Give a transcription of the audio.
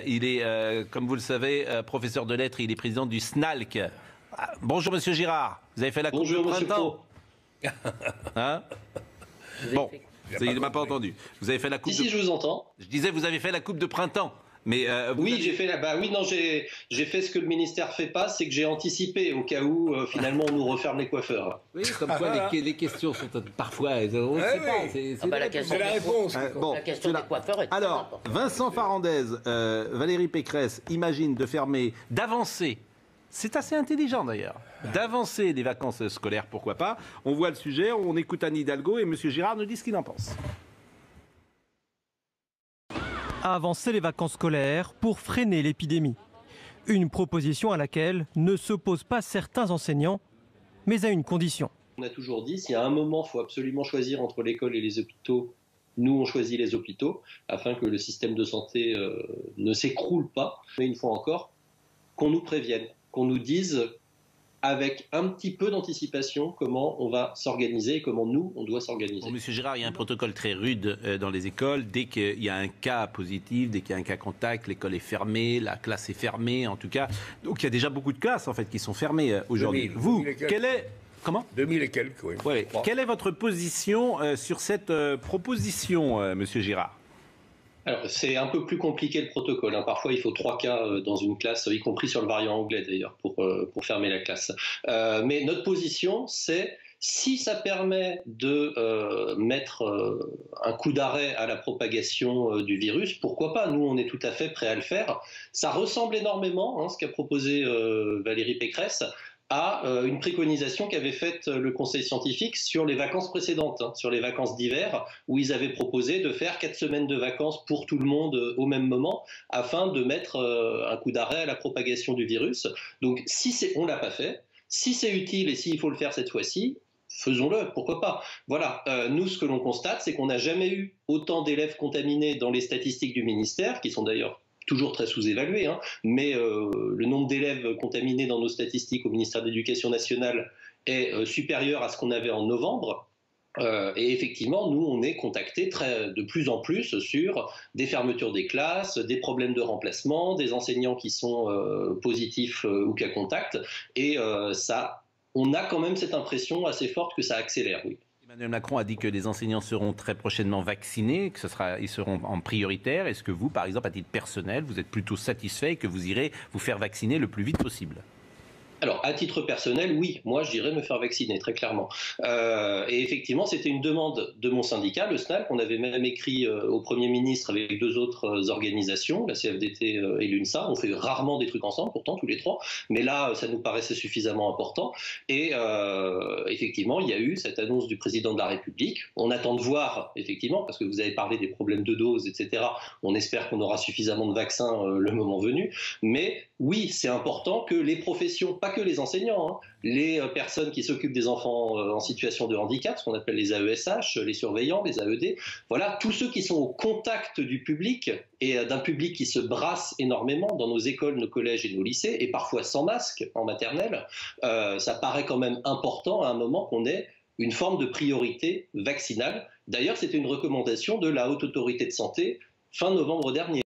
Il est, comme vous le savez, professeur de lettres, il est président du SNALC. Bonjour Monsieur Girard, vous avez fait la coupe de printemps. Hein? Bon, il ne m'a pas entendu. Vous avez fait la coupe Si, je vous entends. Je disais, vous avez fait la coupe de printemps. Mais oui, j'ai fait j'ai fait ce que le ministère fait pas, c'est que j'ai anticipé au cas où finalement on nous referme les coiffeurs. Oui, comme quoi les questions sont parfois, on ne sait pas. C'est la réponse. La question des coiffeurs est alors, importante. Vincent Farandez, Valérie Pécresse imagine de fermer, d'avancer. C'est assez intelligent d'ailleurs. D'avancer les vacances scolaires, pourquoi pas. On voit le sujet, on écoute Anne Hidalgo et M. Girard nous dit ce qu'il en pense. Avancer les vacances scolaires pour freiner l'épidémie. Une proposition à laquelle ne s'opposent pas certains enseignants, mais à une condition. On a toujours dit, s'il y a un moment, il faut absolument choisir entre l'école et les hôpitaux, nous on choisit les hôpitaux, afin que le système de santé ne s'écroule pas. Mais une fois encore, qu'on nous prévienne, qu'on nous dise avec un petit peu d'anticipation comment on va s'organiser et comment nous, on doit s'organiser. Bon, Monsieur Girard, il y a un protocole très rude dans les écoles. Dès qu'il y a un cas positif, dès qu'il y a un cas contact, l'école est fermée, la classe est fermée en tout cas. Donc il y a déjà beaucoup de classes en fait qui sont fermées aujourd'hui. Vous, quelle est... Comment ? 2000 et quelques, oui. Ouais. Quelle est votre position sur cette proposition, Monsieur Girard ? Alors, c'est un peu plus compliqué le protocole. Parfois, il faut 3 cas dans une classe, y compris sur le variant anglais d'ailleurs, pour fermer la classe. Mais notre position, c'est si ça permet de mettre un coup d'arrêt à la propagation du virus, pourquoi pas? Nous, on est tout à fait prêts à le faire. Ça ressemble énormément, ce qu'a proposé Valérie Pécresse, à une préconisation qu'avait faite le Conseil scientifique sur les vacances précédentes, sur les vacances d'hiver, où ils avaient proposé de faire 4 semaines de vacances pour tout le monde au même moment, afin de mettre un coup d'arrêt à la propagation du virus. Donc on ne l'a pas fait, si c'est utile et s'il faut le faire cette fois-ci, faisons-le, pourquoi pas. Voilà, nous ce que l'on constate, c'est qu'on n'a jamais eu autant d'élèves contaminés dans les statistiques du ministère, qui sont d'ailleurs toujours très sous-évalué, mais le nombre d'élèves contaminés dans nos statistiques au ministère de l'Éducation nationale est supérieur à ce qu'on avait en novembre. Et effectivement, nous, on est contactés de plus en plus sur des fermetures des classes, des problèmes de remplacement, des enseignants qui sont positifs ou cas contact. Et on a quand même cette impression assez forte que ça accélère, oui. Emmanuel Macron a dit que les enseignants seront très prochainement vaccinés, que ils seront en prioritaire. Est-ce que vous, par exemple, à titre personnel, vous êtes plutôt satisfait et que vous irez vous faire vacciner le plus vite possible ? Alors, à titre personnel, oui, moi j'irais me faire vacciner, très clairement. Et effectivement, c'était une demande de mon syndicat, le SNALC. On avait même écrit au Premier ministre avec 2 autres organisations, la CFDT et l'UNSA. On fait rarement des trucs ensemble, pourtant, tous les 3. Mais là, ça nous paraissait suffisamment important. Et effectivement, il y a eu cette annonce du président de la République. On attend de voir, effectivement, parce que vous avez parlé des problèmes de doses, etc. On espère qu'on aura suffisamment de vaccins le moment venu. Mais oui, c'est important que les professions, pas que les enseignants, les personnes qui s'occupent des enfants en situation de handicap, ce qu'on appelle les AESH, les surveillants, les AED, voilà, tous ceux qui sont au contact du public et d'un public qui se brasse énormément dans nos écoles, nos collèges et nos lycées, et parfois sans masque en maternelle, ça paraît quand même important à un moment qu'on ait une forme de priorité vaccinale. D'ailleurs, c'était une recommandation de la Haute Autorité de Santé fin novembre dernier.